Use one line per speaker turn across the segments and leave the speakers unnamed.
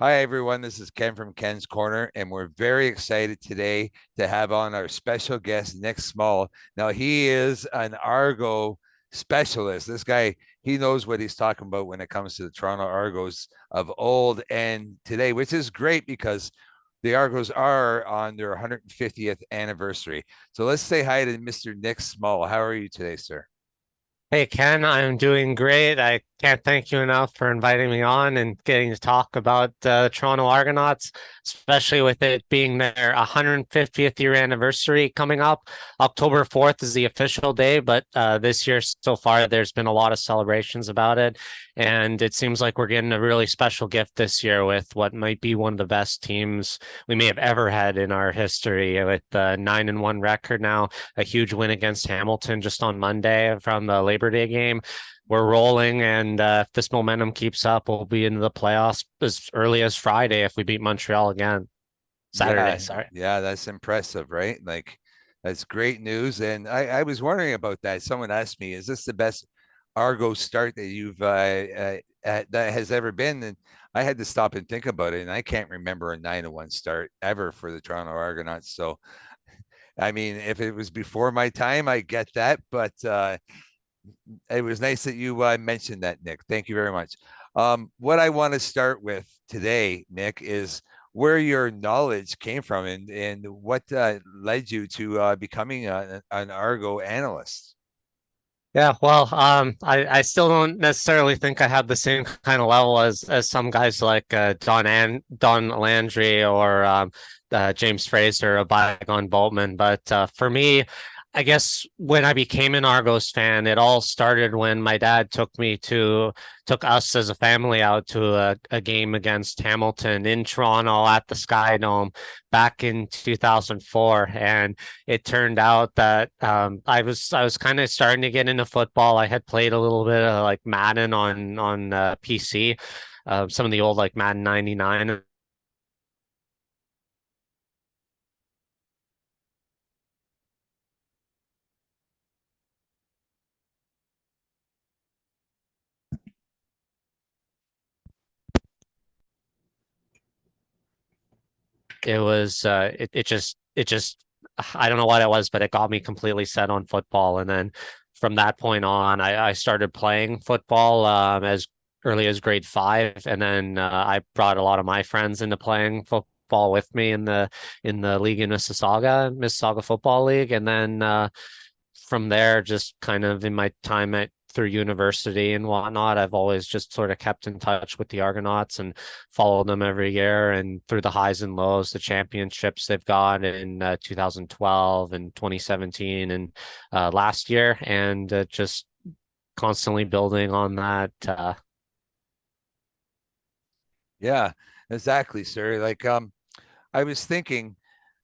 Hi, everyone. This is Ken from Ken's Corner, and we're very excited today to have on our special guest, Nick Small. Now, he is an Argo specialist. This guy, he knows what he's talking about when it comes to the Toronto Argos of old and today, which is great because the Argos are on their 150th anniversary. So let's say hi to Mr. Nick Small. How are you today, sir?
Hey Ken, I'm doing great. I can't thank you enough for inviting me on and getting to talk about Toronto Argonauts, especially with it being their 150th year anniversary coming up. October 4th is the official day, but this year so far there's been a lot of celebrations about it, and it seems like we're getting a really special gift this year with what might be one of the best teams we may have ever had in our history, with the 9-1 record now, a huge win against Hamilton just on Monday from the Labor Day game. We're rolling, and if this momentum keeps up, we'll be into the playoffs as early as Friday if we beat Montreal again. Saturday,
Yeah,
sorry.
yeah, that's impressive, right? Like, that's great news. And I was wondering about that. Someone asked me, "Is this the best Argo start that you've that has ever been?" And I had to stop and think about it, and I can't remember a 9-1 start ever for the Toronto Argonauts. So, I mean, if it was before my time, I get that, but it was nice that you mentioned that, Nick. Thank you very much. What I want to start with today, Nick, is where your knowledge came from and what led you to becoming an Argo analyst.
Yeah, well, I still don't necessarily think I have the same kind of level as some guys like Don Landry or James Fraser, a bygone Boltman. But for me, I guess when I became an Argos fan, it all started when my dad took us as a family out to a game against Hamilton in Toronto at the Sky Dome back in 2004, and it turned out that I was kind of starting to get into football. I had played a little bit of like Madden on PC, some of the old like Madden 99. It just I don't know what it was, but it got me completely set on football. And then from that point on, I started playing football as early as grade five, and then I brought a lot of my friends into playing football with me in the league in Mississauga Football League, and then from there, just kind of in my time at through university and whatnot, I've always just sort of kept in touch with the Argonauts and followed them every year and through the highs and lows, the championships they've got in 2012 and 2017 and last year, and just constantly building on that.
Yeah, exactly, sir. Like, I was thinking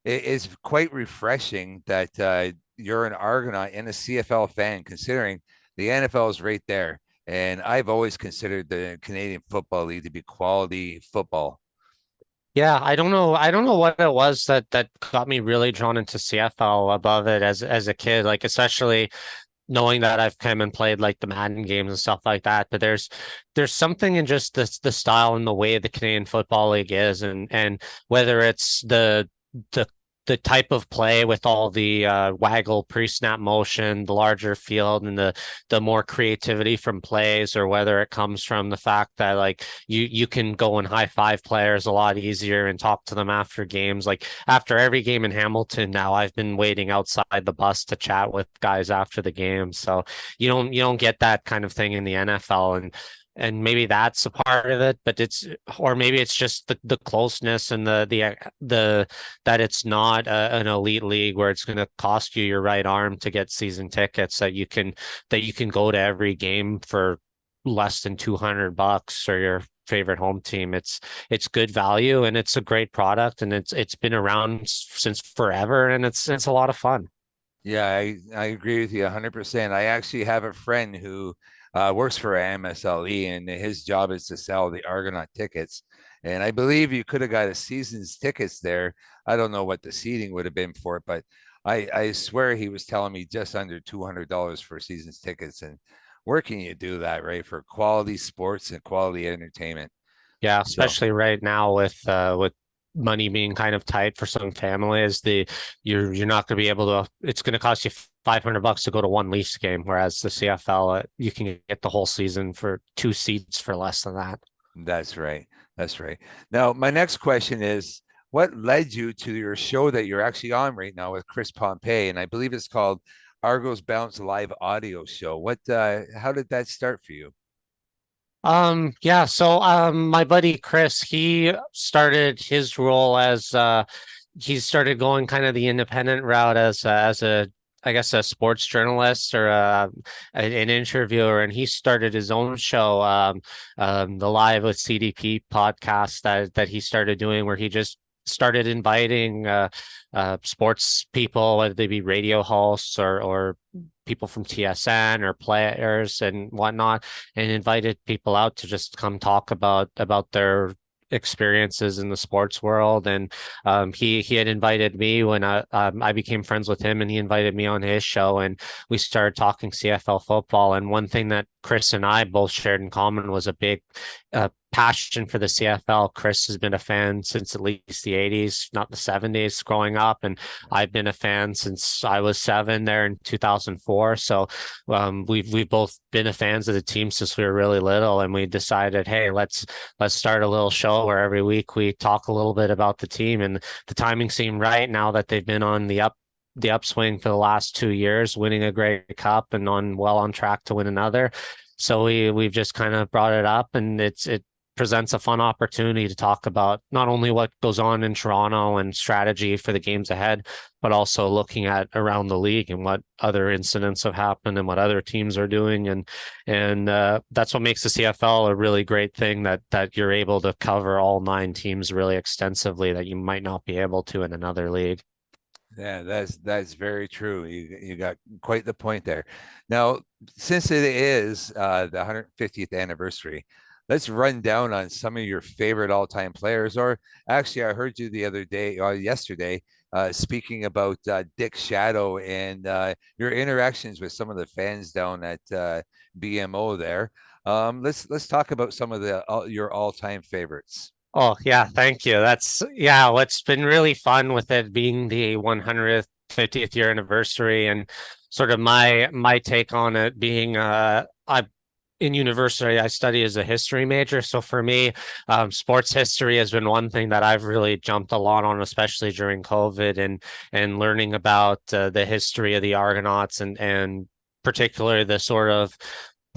it's quite refreshing that you're an Argonaut and a CFL fan, considering the NFL is right there. And I've always considered the Canadian Football League to be quality football.
Yeah, I don't know. I don't know what it was that got me really drawn into CFL above it as a kid, like especially knowing that I've come and played like the Madden games and stuff like that. But there's something in just the style and the way the Canadian Football League is, and whether it's the the type of play with all the waggle pre-snap motion, the larger field, and the more creativity from plays, or whether it comes from the fact that like you can go and high five players a lot easier and talk to them after games. Like after every game in Hamilton now, I've been waiting outside the bus to chat with guys after the game. So you don't get that kind of thing in the NFL, and maybe that's a part of it, but it's or maybe it's just the closeness and the that it's not an elite league where it's going to cost you your right arm to get season tickets, that you can go to every game for less than $200 or your favorite home team. It's good value, and it's a great product, and it's been around since forever, and it's a lot of fun.
Yeah, I agree with you 100%. I actually have a friend who works for MSLE, and his job is to sell the Argonaut tickets. And I believe you could have got a season's tickets there. I don't know what the seating would have been for it, but I swear he was telling me just under $200 for season's tickets. And where can you do that, right? For quality sports and quality entertainment.
Yeah,
So
especially right now with money being kind of tight for some families, you're not going to be able to. It's going to cost you $500 to go to one Leafs game, whereas the CFL you can get the whole season for two seats for less than that.
that's right. That's right. Now, my next question is, what led you to your show that you're actually on right now with Chris Pompey? And I believe it's called Argos Bounce Live Audio Show. How did that start for you?
Yeah, so my buddy Chris, he started his role as he started going kind of the independent route as a I guess a sports journalist or an interviewer, and he started his own show, the Live with CDP podcast that he started doing, where he just started inviting sports people, whether they be radio hosts or people from TSN or players and whatnot, and invited people out to just come talk about their experiences in the sports world. And he had invited me when I became friends with him, and he invited me on his show, and we started talking CFL football. And one thing that Chris and I both shared in common was a big passion for the CFL. Chris has been a fan since at least the 80s, not the 70s, growing up, and I've been a fan since I was 7 there in 2004. So we've both been a fans of the team since we were really little, and we decided, hey, let's start a little show where every week we talk a little bit about the team. And the timing seemed right now that they've been on the upswing for the last 2 years, winning a Grey Cup and on track to win another. So we've just kind of brought it up, and it presents a fun opportunity to talk about not only what goes on in Toronto and strategy for the games ahead, but also looking at around the league and what other incidents have happened and what other teams are doing. And that's what makes the CFL a really great thing, that you're able to cover all 9 teams really extensively that you might not be able to in another league.
Yeah, that's very true. You got quite the point there. Now, since it is the 150th anniversary, let's run down on some of your favorite all-time players. Or actually, I heard you the other day or yesterday speaking about Dick Shadow and your interactions with some of the fans down at BMO there. Let's talk about some of your all-time favorites.
Oh, yeah, thank you. Yeah, what's been really fun with it being the 150th year anniversary, and sort of my take on it being I in university I study as a history major. So for me, sports history has been one thing that I've really jumped a lot on, especially during COVID, and learning about the history of the Argonauts, and particularly the sort of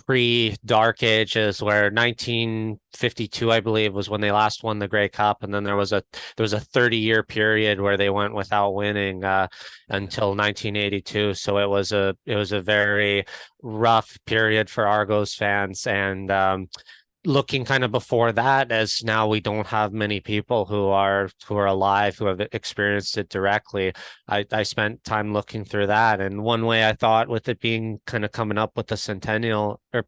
pre-dark ages, where 1952 I believe was when they last won the Grey Cup, and then there was a 30-year period where they went without winning until 1982. So it was a very rough period for Argos fans. And looking kind of before that, as now we don't have many people who are alive who have experienced it directly. I spent time looking through that, and one way I thought, with it being kind of coming up with the centennial or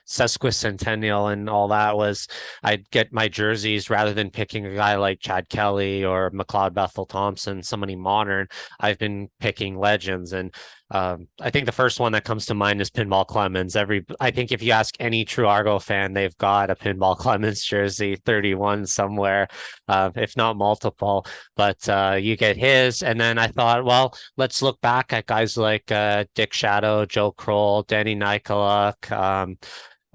sesquicentennial and all that, was I'd get my jerseys, rather than picking a guy like Chad Kelly or McLeod Bethel Thompson, somebody modern. I've been picking legends, and I think the first one that comes to mind is Pinball Clemens. I think if you ask any true Argo fan, they've got a Pinball Clemens jersey 31 somewhere, if not multiple. But you get his, and then I thought, well, let's look back at guys like Dick Shadow, Joe Kroll, Danny Nicolak,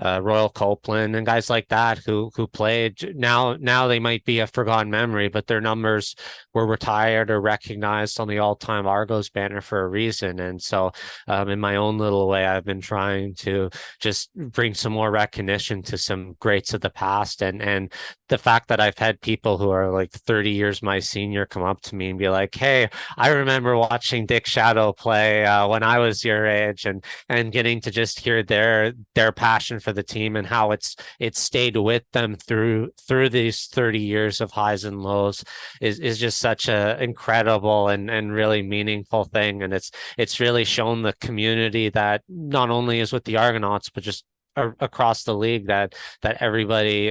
Royal Copeland, and guys like that who played. Now they might be a forgotten memory, but their numbers were retired or recognized on the all-time Argos banner for a reason. And so, in my own little way, I've been trying to just bring some more recognition to some greats of the past. And the fact that I've had people who are like 30 years my senior come up to me and be like, "Hey, I remember watching Dick Shadow play when I was your age," and getting to just hear their passion for the team and how it's stayed with them through these 30 years of highs and lows is just such a incredible and really meaningful thing. And it's really shown the community that not only is with the Argonauts, but just across the league, that everybody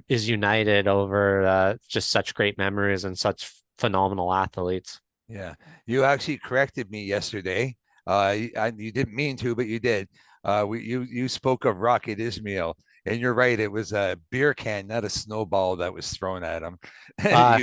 is united over just such great memories and such phenomenal athletes.
Yeah, you actually corrected me yesterday. You didn't mean to, but you did. You spoke of Rocket Ismail, And you're right, it was a beer can, not a snowball that was thrown at him.
Uh,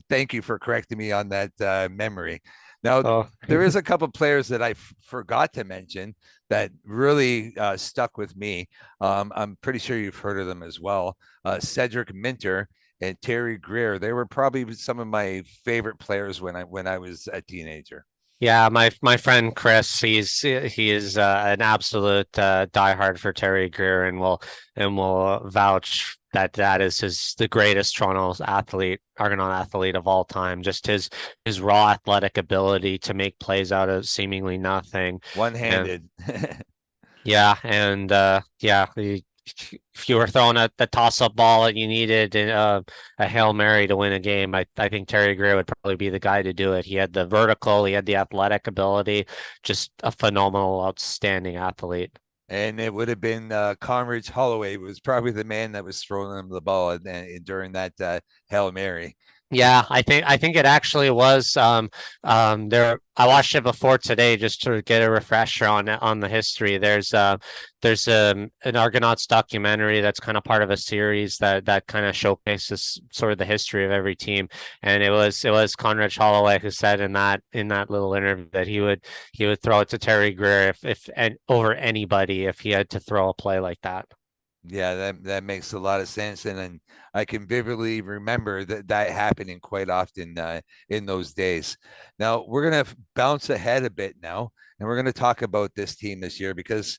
Thank you for correcting me on that memory. Now,
oh,
there is a couple players that I forgot to mention that really stuck with me. I'm pretty sure you've heard of them as well. Cedric Minter and Terry Greer. They were probably some of my favorite players when I was a teenager.
yeah, my friend Chris, he is an absolute diehard for Terry Greer, and will vouch that that is the greatest Toronto athlete, Argonaut athlete of all time. Just his raw athletic ability to make plays out of seemingly nothing, and
One-handed.
yeah, and yeah, if you were throwing the toss-up ball and you needed a Hail Mary to win a game, I think Terry Gray would probably be the guy to do it. He had the vertical, he had the athletic ability, just a phenomenal, outstanding athlete.
And it would have been Conridge Holloway was probably the man that was throwing him the ball during that Hail Mary.
Yeah, I think it actually was there I watched it before today just to get a refresher on the history. There's an Argonauts documentary that's kind of part of a series that kind of showcases sort of the history of every team. And it was Conrad Holloway who said in that little interview that he would throw it to Terry Greer if and over anybody if he had to throw a play like that.
Yeah, that makes a lot of sense, and I can vividly remember that happening quite often in those days. Now we're gonna bounce ahead a bit now, and we're gonna talk about this team this year because,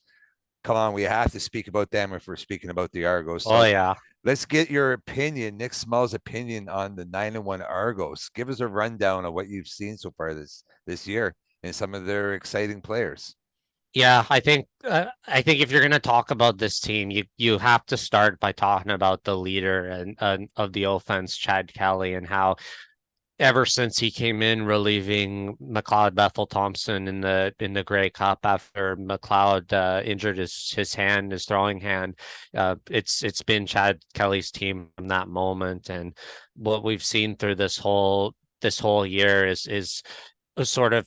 come on, we have to speak about them if we're speaking about the Argos.
Oh
So
yeah.
let's get your opinion, Nick Small's opinion on the 9-1 Argos. Give us a rundown of what you've seen so far this year and some of their exciting players.
Yeah, I think if you're going to talk about this team, you have to start by talking about the leader and of the offense, Chad Kelly, and how ever since he came in relieving McLeod Bethel Thompson in the Grey Cup after McLeod injured his hand, his throwing hand, it's been Chad Kelly's team from that moment, and what we've seen through this whole year is a sort of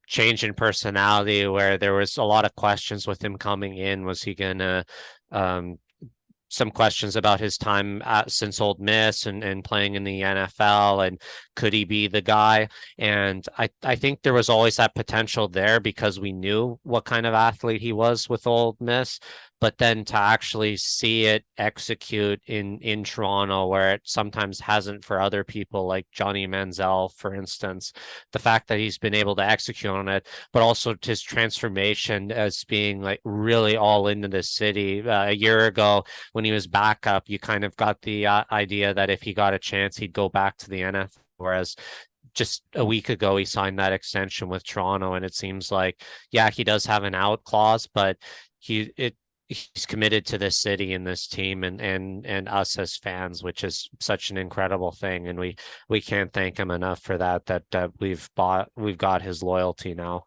change in personality where there was a lot of questions with him coming in. Was he gonna um some questions about his time since Old Miss and playing in the NFL and could he be the guy? And I think there was always that potential there because we knew what kind of athlete he was with Old Miss. But then to actually see it execute in Toronto, where it sometimes hasn't for other people like Johnny Manziel, for instance, the fact that he's been able to execute on it, but also his transformation as being like really all into the city. A year ago, when he was backup, you kind of got the idea that if he got a chance, he'd go back to the NFL. Whereas just a week ago, he signed that extension with Toronto, and it seems like, yeah, he does have an out clause, but he's committed to this city and this team and us as fans, which is such an incredible thing, and we can't thank him enough for that we've got his loyalty now.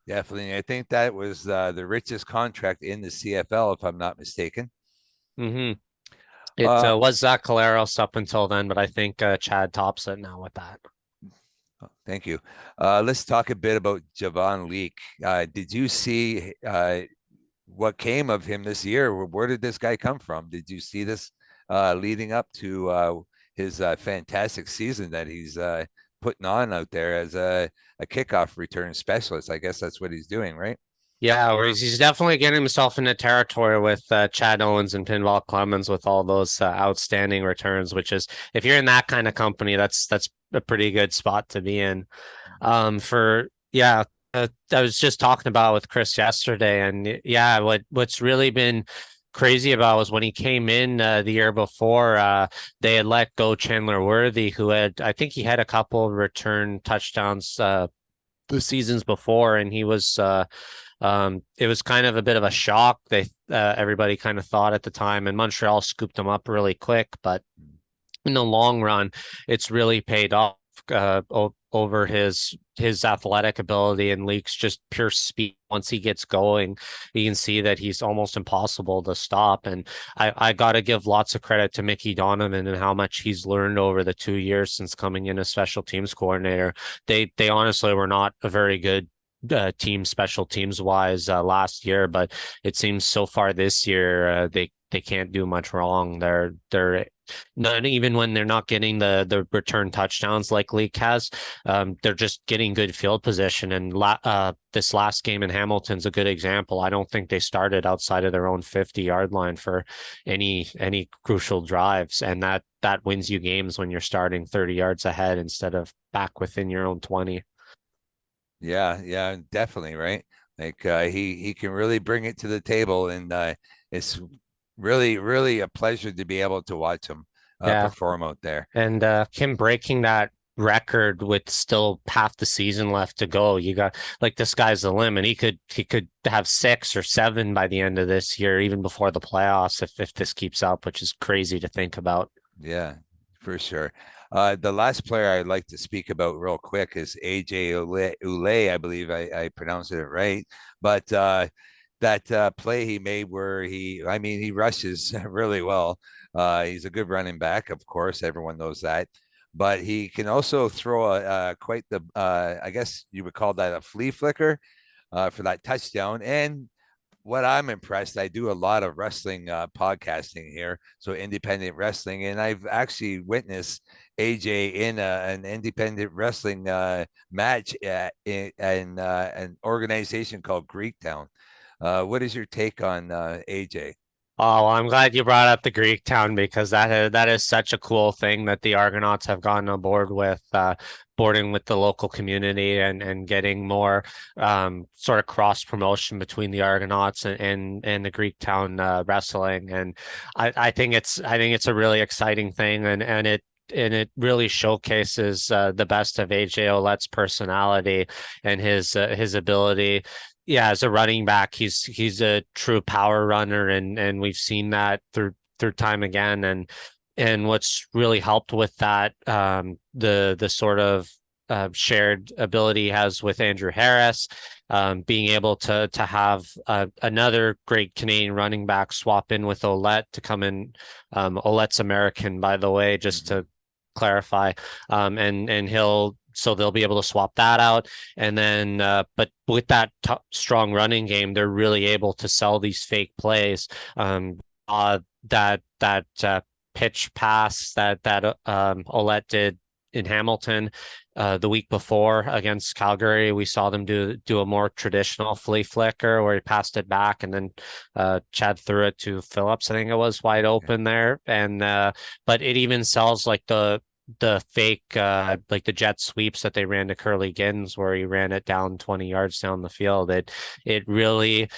Definitely, I think that was the richest contract in the CFL, if I'm not mistaken.
Mm-hmm. It
Uh,
was Zach Caleros up until then, but I think Chad tops it now with that.
Thank you. Let's talk a bit about Javon Leake. Did you see what came of him this year? Where did this guy come from? Did you see this leading up to his fantastic season that he's putting on out there as a kickoff return specialist? I guess that's what he's doing, right?
Yeah, where he's definitely getting himself into territory with Chad Owens and Pinball Clemens with all those outstanding returns, which is if you're in that kind of company, that's a pretty good spot to be in. For yeah, I was just talking about with Chris yesterday, and yeah, what's really been crazy about was when he came in the year before, they had let go Chandler Worthy, who had I think he had a couple of return touchdowns the seasons before, and he was it was kind of a bit of a shock. Everybody kind of thought at the time, and Montreal scooped him up really quick. But in the long run, it's really paid off over his athletic ability and Leak's just pure speed. Once he gets going, you can see that he's almost impossible to stop. And I got to give lots of credit to Mickey Donovan and how much he's learned over the 2 years since coming in as special teams coordinator. They honestly were not a very good team special teams wise last year, but it seems so far this year they can't do much wrong. They're not even when they're not getting the return touchdowns like Leak has, they're just getting good field position. And this last game in Hamilton's a good example. I don't think they started outside of their own 50-yard line for any crucial drives, and that wins you games when you're starting 30 yards ahead instead of back within your own 20.
Yeah, yeah, definitely, right? Like he can really bring it to the table, and it's really a pleasure to be able to watch him
Yeah.
perform out there.
And him breaking that record with still half the season left to go, you got like the sky's the limit. He could have 6 or 7 by the end of this year, even before the playoffs, if this keeps up, which is crazy to think about.
Yeah, for sure. The last player I'd like to speak about real quick is AJ Ule. I believe I pronounced it right. But that play he made where I mean, he rushes really well. He's a good running back, of course. Everyone knows that. But he can also throw quite the, I guess you would call that a flea flicker for that touchdown. And what I'm impressed, I do a lot of wrestling podcasting here, so independent wrestling, and I've actually witnessed AJ in an independent wrestling match in an organization called Greektown. What is your take on AJ?
Oh, well, I'm glad you brought up the Greek town because that is such a cool thing that the Argonauts have gotten on board with, boarding with the local community and getting more sort of cross promotion between the Argonauts and the Greek town wrestling. And I think it's a really exciting thing, and it really showcases the best of AJ Olet's personality and his ability. Yeah, as a running back, he's a true power runner, and we've seen that through time again. And what's really helped with that, the sort of shared ability he has with Andrew Harris, being able to have another great Canadian running back swap in with Olet to come in. Olet's American, by the way, just
Mhm.
to clarify. And he'll so they'll be able to swap that out. And then, but with that strong running game, they're really able to sell these fake plays. That pitch pass that Olet did in Hamilton the week before against Calgary, we saw them do a more traditional flea flicker where he passed it back and then Chad threw it to Phillips. I think it was wide
Yeah.
open there, and but it even sells like the fake like the jet sweeps that they ran to Curly Giddens where he ran it down 20 yards down the field. It really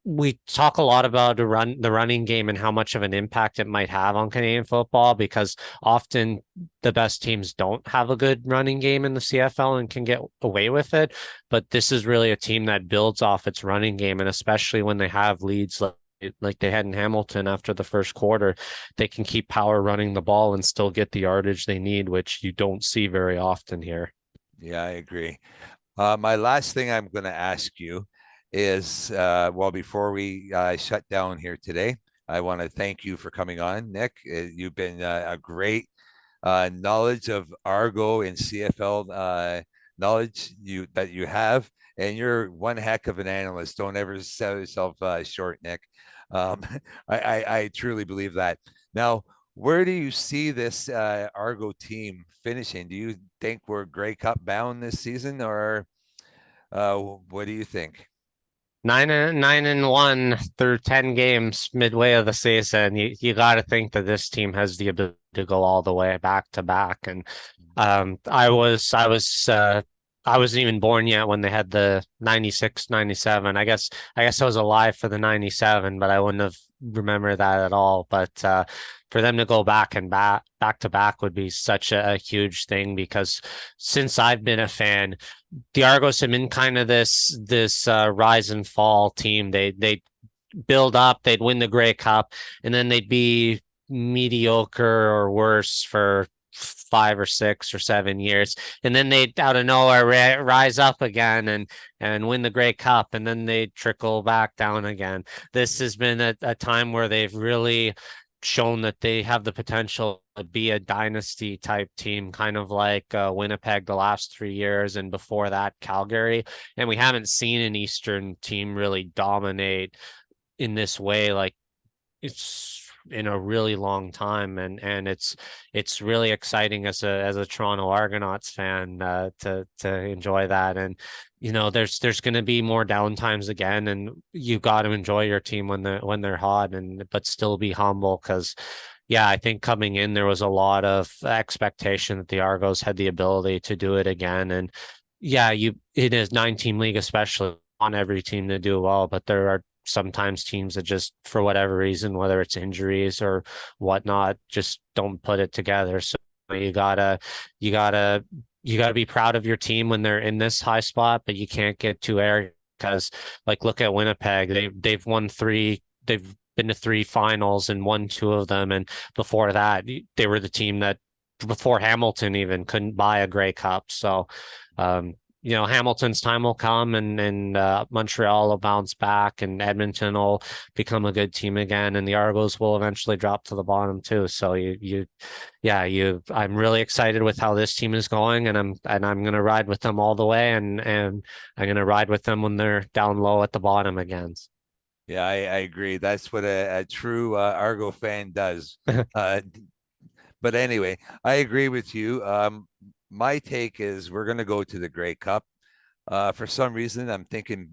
we talk a lot about the running game and how much of an impact it might have on Canadian football because often the best teams don't have a good running game in the CFL and can get away with it. But this is really a team that builds off its running game, and especially when they have leads like they had in Hamilton after the first quarter, they can keep power running the ball and still get the yardage they need, which you don't see very often here.
Yeah, I agree. My last thing I'm going to ask you is, well, before we shut down here today, I want to thank you for coming on, Nick. You've been a great knowledge of Argo and CFL knowledge you have, and you're one heck of an analyst. Don't ever sell yourself short, Nick. Um, I truly believe that. Now, where do you see this Argo team finishing? Do you think we're Grey Cup bound this season, or what do you think?
9-1 through 10 games midway of the season. You got to think that this team has the ability to go all the way back to back. And I wasn't even born yet when they had the 96, 97. I guess I was alive for the 97, but I wouldn't have remembered that at all. But for them to go back to back would be such a huge thing because since I've been a fan, the Argos have been kind of this rise and fall team. They build up, they'd win the Grey Cup, and then they'd be mediocre or worse for 5 or 6 or 7 years, and then they'd out of nowhere rise up again and win the Grey Cup, and then they trickle back down again. This has been a time where they've really shown that they have the potential to be a dynasty type team, kind of like Winnipeg the last 3 years, and before that Calgary. And we haven't seen an Eastern team really dominate in this way, like it's in a really long time, and it's really exciting as a Toronto Argonauts fan to enjoy that. And there's going to be more downtimes again, and you got to enjoy your team when they're hot, and but still be humble because yeah, I think coming in there was a lot of expectation that the Argos had the ability to do it again. And yeah, you it is 9 team league, especially on every team to do well, but there are sometimes teams that just for whatever reason, whether it's injuries or whatnot, just don't put it together. So you gotta you gotta you gotta be proud of your team when they're in this high spot, but you can't get too arrogant because like look at Winnipeg. They've won three, they've been to three finals and won two of them. And before that, they were the team that before Hamilton even couldn't buy a Grey Cup. So um, Hamilton's time will come, and Montreal will bounce back, and Edmonton will become a good team again, and the Argos will eventually drop to the bottom too. So I'm really excited with how this team is going, and I'm gonna ride with them all the way, and I'm gonna ride with them when they're down low at the bottom again.
Yeah, I agree. That's what a true Argo fan does. Uh, but anyway, I agree with you. My take is we're going to go to the Grey Cup. For some reason, I'm thinking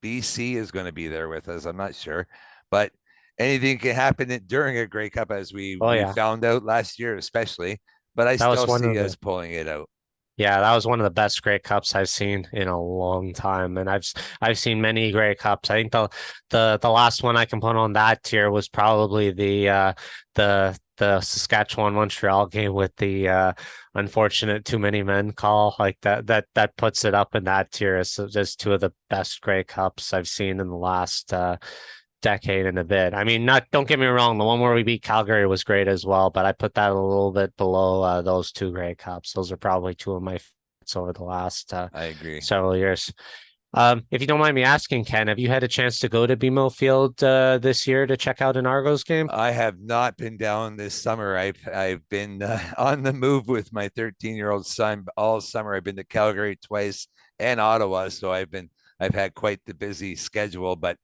BC is going to be there with us. I'm not sure, but anything can happen during a Grey Cup, as we
Oh
we
yeah,
found out last year, especially. But I
that was
still
one
see
of
us
the
pulling it out.
Yeah, that was one of the best Grey Cups I've seen in a long time, and I've seen many Grey Cups. I think the last one I can put on that tier was probably the Saskatchewan Montreal game with the unfortunate too many men call. Like that puts it up in that tier as just two of the best Grey Cups I've seen in the last decade and a bit. I mean, not don't get me wrong, the one where we beat Calgary was great as well, but I put that a little bit below those two Grey Cups. Those are probably two of my favorites over the last
I agree.
several years. If you don't mind me asking, Ken, have you had a chance to go to BMO Field this year to check out an Argos game?
I have not been down this summer. I've been on the move with my 13-year-old son all summer. I've been to Calgary twice and Ottawa, so I've had quite the busy schedule. But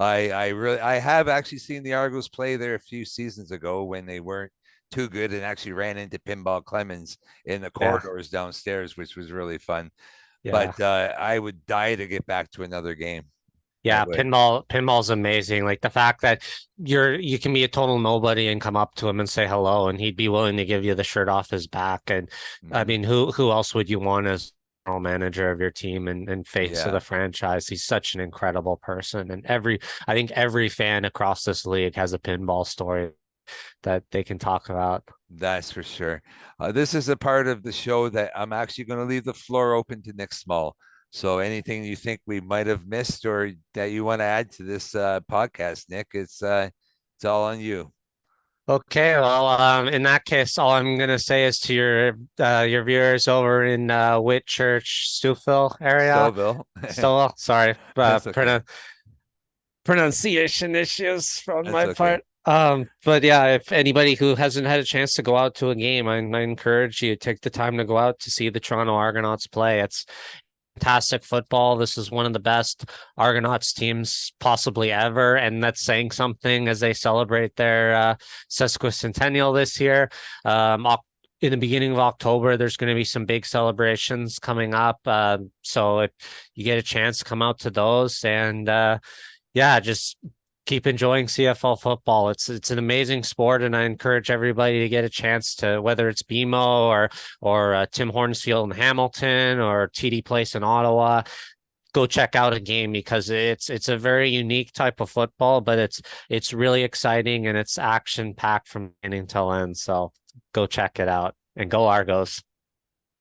I have actually seen the Argos play there a few seasons ago when they weren't too good, and actually ran into Pinball Clemens in the
Yeah,
corridors downstairs, which was really fun.
yeah.
But I would die to get back to another game. I
Yeah,
would.
pinball's amazing. Like the fact that you can be a total nobody and come up to him and say hello, and he'd be willing to give you the shirt off his back. And I
Mhm.
mean, who else would you want as general manager of your team and face of
Yeah.
the franchise? He's such an incredible person. And I think every fan across this league has a pinball story that they can talk about.
That's for sure. This is a part of the show that I'm actually going to leave the floor open to Nick Small. So anything you think we might have missed or that you want to add to this podcast, Nick, it's all on you.
Okay, well, in that case, all I'm gonna say is to your viewers over in Whitchurch, Stouffville area.
Stoville.
Stouffville, sorry,
That's okay.
pronunciation issues on
That's
my
okay.
part. But yeah, if anybody who hasn't had a chance to go out to a game, I encourage you to take the time to go out to see the Toronto Argonauts play. It's fantastic football. This is one of the best Argonauts teams possibly ever, and that's saying something as they celebrate their sesquicentennial this year. In the beginning of October, there's going to be some big celebrations coming up. So if you get a chance, come out to those, and yeah, just keep enjoying CFL football. It's an amazing sport, and I encourage everybody to get a chance to, whether it's BMO or Tim Hortons Field in Hamilton or TD Place in Ottawa, go check out a game because it's a very unique type of football, but it's really exciting and it's action packed from beginning till end. So go check it out and go Argos.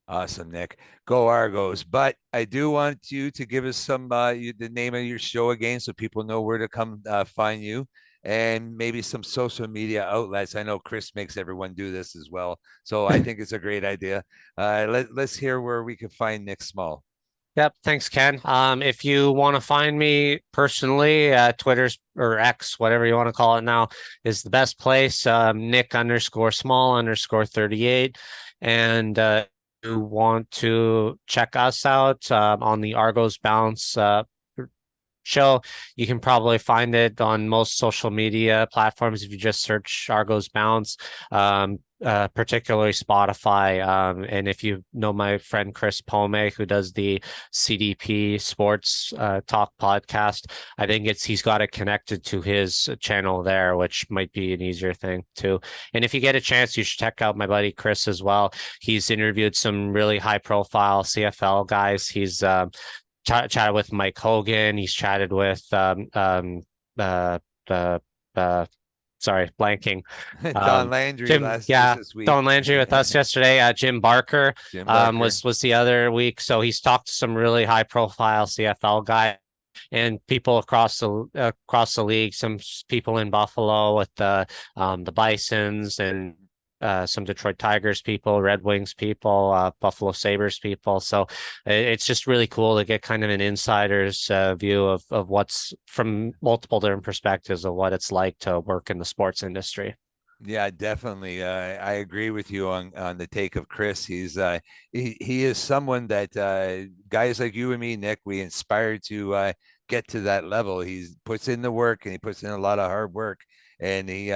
Awesome, Nick. Go Argos. But I do want you to give us the name of your show again so people know where to come find you, and maybe some social media outlets. I know Chris makes everyone do this as well. So I think it's a great idea. Let's hear where we can find Nick Small.
Yep, thanks, Ken. If you want to find me personally, Twitter's or X, whatever you want to call it now, is the best place. Nick underscore small underscore 38. And you want to check us out on the Argos Bounce show. You can probably find it on most social media platforms if you just search Argos Bounce. Particularly Spotify. And if you know my friend Chris Pome, who does the CDP Sports Talk podcast, I think he's got it connected to his channel there, which might be an easier thing too. And if you get a chance, you should check out my buddy Chris as well. He's interviewed some really high profile CFL guys. He's chatted with Mike Hogan. He's chatted with uh, uh, uh, sorry, blanking.
Don Landry
Jim,
last just
yeah,
this week.
Don Landry with us yesterday. Jim Barker
Jim Barker.
was the other week. So he's talked to some really high profile CFL guy and people across the league. Some people in Buffalo with the Bisons and some Detroit Tigers people, Red Wings people, Buffalo Sabres people. So it's just really cool to get kind of an insider's view of what's from multiple different perspectives of what it's like to work in the sports industry.
Yeah, definitely. I agree with you on the take of Chris. He is someone that guys like you and me, Nick, we inspire to get to that level. He puts in the work and he puts in a lot of hard work, and he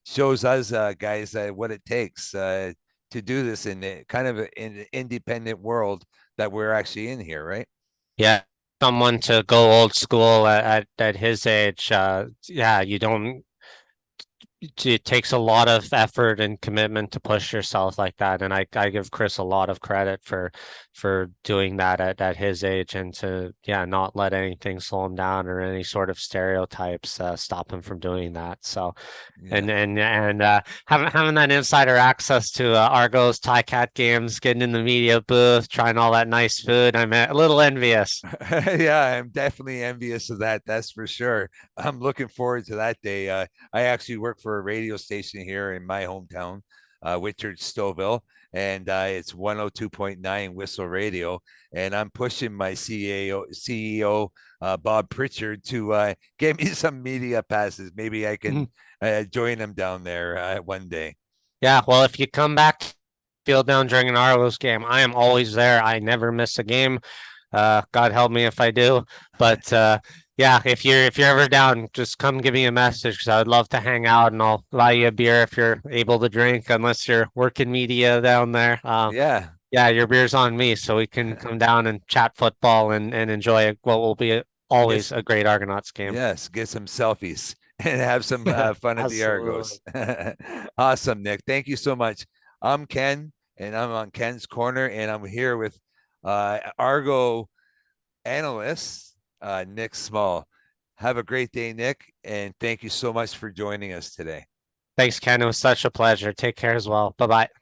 shows us guys what it takes to do this in kind of an independent world that we're actually in here, right?
Yeah. Someone to go old school at his age. Yeah, you don't it takes a lot of effort and commitment to push yourself like that. And I give Chris a lot of credit for doing that at his age and to not let anything slow him down or any sort of stereotypes stop him from doing that. So
Yeah.
and having that insider access to Argos Cat games, getting in the media booth, trying all that nice food, I'm a little envious.
Yeah, I'm definitely envious of that. That's for sure. I'm looking forward to that day. I actually work for a radio station here in my hometown, Wichard Stouffville, and it's 102.9 Whistle Radio. And I'm pushing my CEO Bob Pritchard to get me some media passes. Maybe I can join him down there one day.
Yeah, well, if you come back field down during an Argos game, I am always there. I never miss a game. God help me if I do. But yeah, if you're ever down, just come give me a message because I would love to hang out and I'll buy you a beer if you're able to drink, unless you're working media down there.
Yeah.
Yeah, your beer's on me, so we can come down and chat football and enjoy what will be always
Yes.
a great Argonauts game.
Yes. Get some selfies and have some fun at the
Absolutely.
Argos. Awesome, Nick. Thank you so much. I'm Ken, and I'm on Ken's Corner, and I'm here with Argo analyst, Nick Small. Have a great day, Nick, and thank you so much for joining us today.
Thanks, Ken. It was such a pleasure. Take care as well. Bye bye.